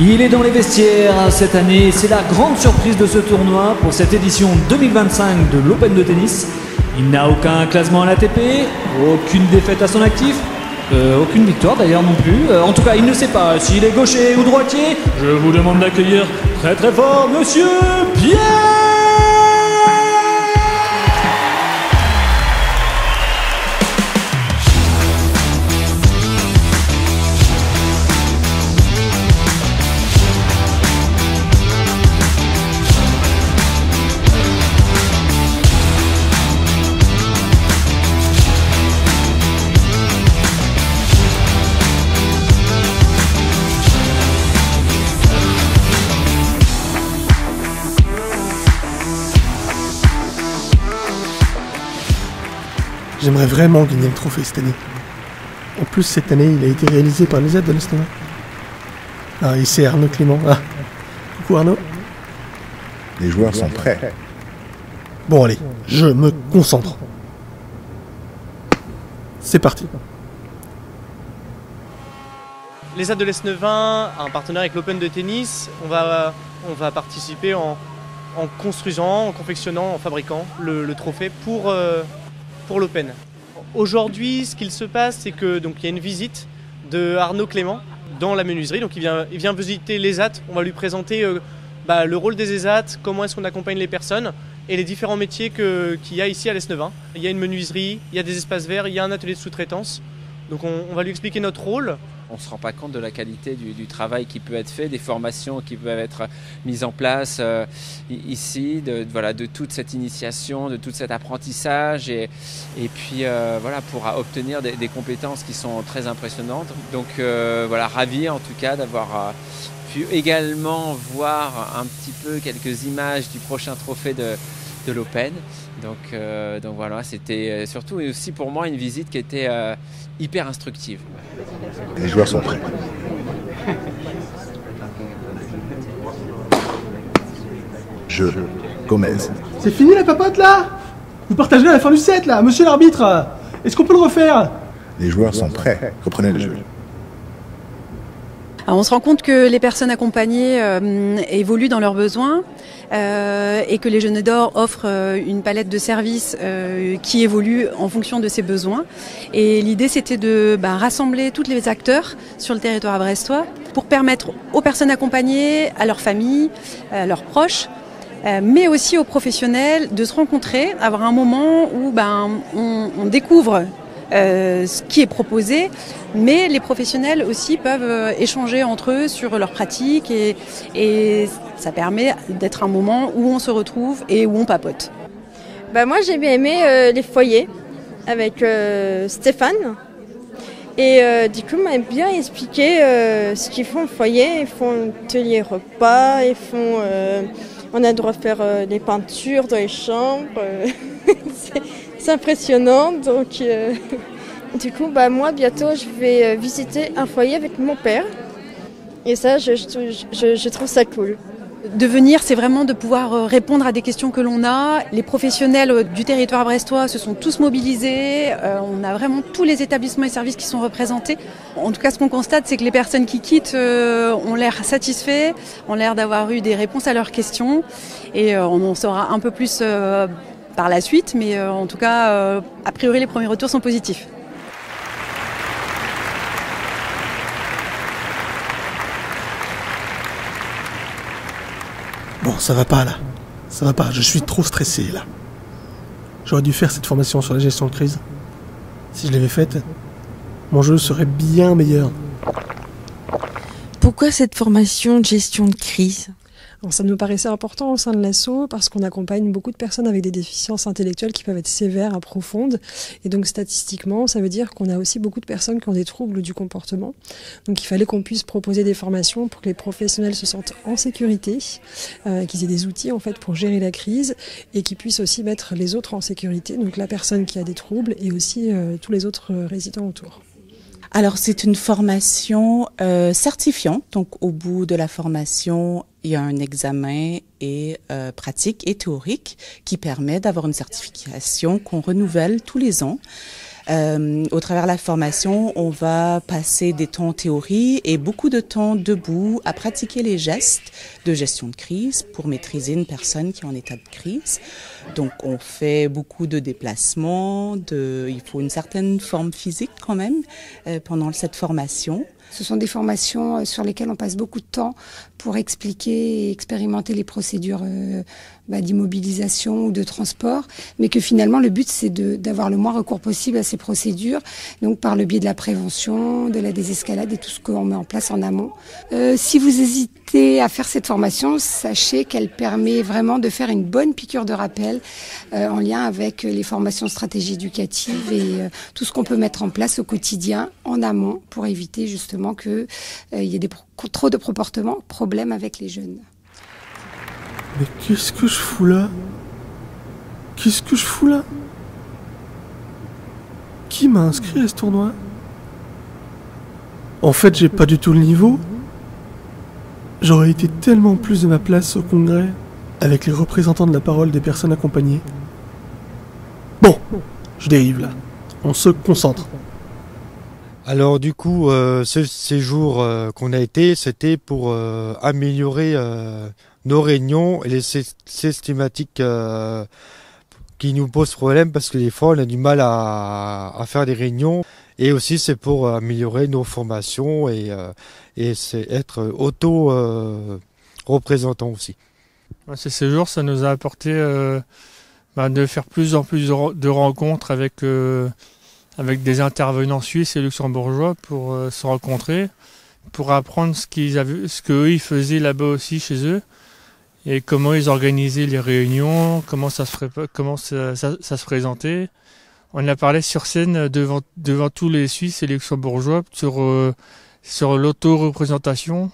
Il est dans les vestiaires cette année, c'est la grande surprise de ce tournoi pour cette édition 2025 de l'Open de tennis. Il n'a aucun classement à l'ATP, aucune défaite à son actif, aucune victoire d'ailleurs non plus. En tout cas, il ne sait pas s'il est gaucher ou droitier. Je vous demande d'accueillir très très fort Monsieur Pierre. J'aimerais vraiment gagner le trophée cette année. En plus, cette année, il a été réalisé par les aides de l'Esnova. Ah, et c'est Arnaud Clément. Ah, coucou Arnaud. Les joueurs sont prêts. Bon, allez, je me concentre. C'est parti. Les aides de l'Esneva, un partenaire avec l'Open de tennis, on va participer en construisant, en confectionnant, en fabriquant le trophée pour l'Open. Aujourd'hui, ce qu'il se passe, c'est que donc il y a une visite de Arnaud Clément dans la menuiserie. Donc il vient visiter l'ESAT. On va lui présenter le rôle des ESAT, comment est-ce qu'on accompagne les personnes et les différents métiers qu'il y a ici à l'Esneva. Il y a une menuiserie, il y a des espaces verts, il y a un atelier de sous-traitance. Donc on va lui expliquer notre rôle. On ne se rend pas compte de la qualité du travail qui peut être fait, des formations qui peuvent être mises en place ici, de toute cette initiation, de tout cet apprentissage et puis pour obtenir des compétences qui sont très impressionnantes. Donc ravi en tout cas d'avoir pu également voir un petit peu quelques images du prochain trophée de l'Open. Donc voilà, c'était surtout et aussi pour moi une visite qui était hyper instructive. Les joueurs sont prêts. Jeu. Gomez. C'est fini la papote là? Vous partagez à la fin du set là, monsieur l'arbitre. Est-ce qu'on peut le refaire? Les joueurs sont prêts. Reprenez le jeu. Alors on se rend compte que les personnes accompagnées évoluent dans leurs besoins et que les Jeunes d'Or offrent une palette de services qui évolue en fonction de ces besoins. Et l'idée c'était de rassembler tous les acteurs sur le territoire brestois pour permettre aux personnes accompagnées, à leurs familles, à leurs proches, mais aussi aux professionnels de se rencontrer, avoir un moment où on découvre ce qui est proposé, mais les professionnels aussi peuvent échanger entre eux sur leurs pratiques et ça permet d'être un moment où on se retrouve et où on papote. Moi j'ai bien aimé les foyers avec Stéphane et du coup m'a bien expliqué ce qu'ils font au foyer. Ils font un atelier repas, on a le droit de faire des peintures dans les chambres. C'est impressionnant, donc du coup moi bientôt je vais visiter un foyer avec mon père et ça je trouve ça cool. De venir, c'est vraiment de pouvoir répondre à des questions que l'on a. Les professionnels du territoire brestois se sont tous mobilisés. On a vraiment tous les établissements et services qui sont représentés. En tout cas, ce qu'on constate, c'est que les personnes qui quittent ont l'air satisfaits, ont l'air d'avoir eu des réponses à leurs questions. Et on en saura un peu plus par la suite, mais en tout cas, a priori, les premiers retours sont positifs. Bon, ça va pas là. Ça va pas, je suis trop stressé là. J'aurais dû faire cette formation sur la gestion de crise. Si je l'avais faite, mon jeu serait bien meilleur. Pourquoi cette formation de gestion de crise ? Alors, ça nous paraissait important au sein de l'asso parce qu'on accompagne beaucoup de personnes avec des déficiences intellectuelles qui peuvent être sévères à profondes. Et donc statistiquement, ça veut dire qu'on a aussi beaucoup de personnes qui ont des troubles du comportement. Donc il fallait qu'on puisse proposer des formations pour que les professionnels se sentent en sécurité, qu'ils aient des outils en fait pour gérer la crise et qu'ils puissent aussi mettre les autres en sécurité, donc la personne qui a des troubles et aussi tous les autres résidents autour. Alors c'est une formation certifiante, donc au bout de la formation, il y a un examen et pratique et théorique qui permet d'avoir une certification qu'on renouvelle tous les ans. Au travers de la formation, on va passer des temps théorie et beaucoup de temps debout à pratiquer les gestes de gestion de crise pour maîtriser une personne qui est en état de crise. Donc on fait beaucoup de déplacements, il faut une certaine forme physique quand même pendant cette formation. Ce sont des formations sur lesquelles on passe beaucoup de temps pour expliquer et expérimenter les procédures d'immobilisation ou de transport, mais que finalement le but c'est d'avoir le moins recours possible à ces procédures, donc par le biais de la prévention, de la désescalade et tout ce qu'on met en place en amont. Si vous hésitez à faire cette formation, sachez qu'elle permet vraiment de faire une bonne piqûre de rappel en lien avec les formations stratégie éducatives et tout ce qu'on peut mettre en place au quotidien en amont pour éviter justement qu'il y ait trop de problèmes avec les jeunes. Mais qu'est-ce que je fous là? Qu'est-ce que je fous là? Qui m'a inscrit à ce tournoi? En fait, j'ai pas du tout le niveau. J'aurais été tellement plus de ma place au congrès avec les représentants de la parole des personnes accompagnées. Bon, je dérive là. On se concentre. Alors du coup, ce séjour qu'on a été, c'était pour améliorer nos réunions et les systématiques qui nous posent problème parce que des fois on a du mal à faire des réunions et aussi c'est pour améliorer nos formations et c'est être représentant aussi. Ces séjours, ça nous a apporté de faire plus en plus de rencontres avec des intervenants suisses et luxembourgeois pour se rencontrer, pour apprendre ce qu'eux ils faisaient là-bas aussi chez eux et comment ils organisaient les réunions, comment ça se présentait. On a parlé sur scène devant tous les Suisses et les luxembourgeois sur l'auto-représentation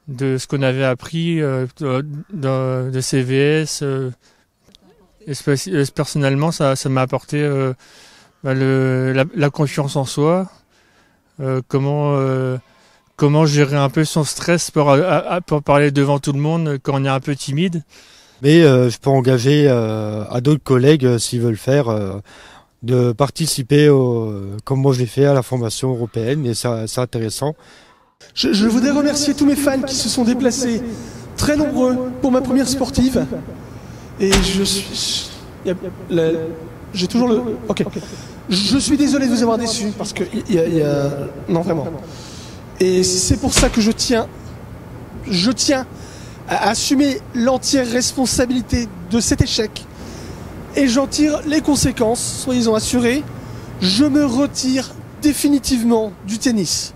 de ce qu'on avait appris de CVS. Et personnellement, ça m'a apporté la confiance en soi, comment gérer un peu son stress pour parler devant tout le monde quand on est un peu timide. Mais je peux engager à d'autres collègues s'ils veulent faire de participer comme moi j'ai fait à la formation européenne et c'est intéressant. Je voudrais remercier tous mes fans qui se sont déplacés, très nombreux, pour ma première sportive. Et j'ai toujours le... Ok. Je suis désolé de vous avoir déçu, parce que non, vraiment. Et c'est pour ça que je tiens à assumer l'entière responsabilité de cet échec. Et j'en tire les conséquences, soyez-en assurés. Je me retire définitivement du tennis.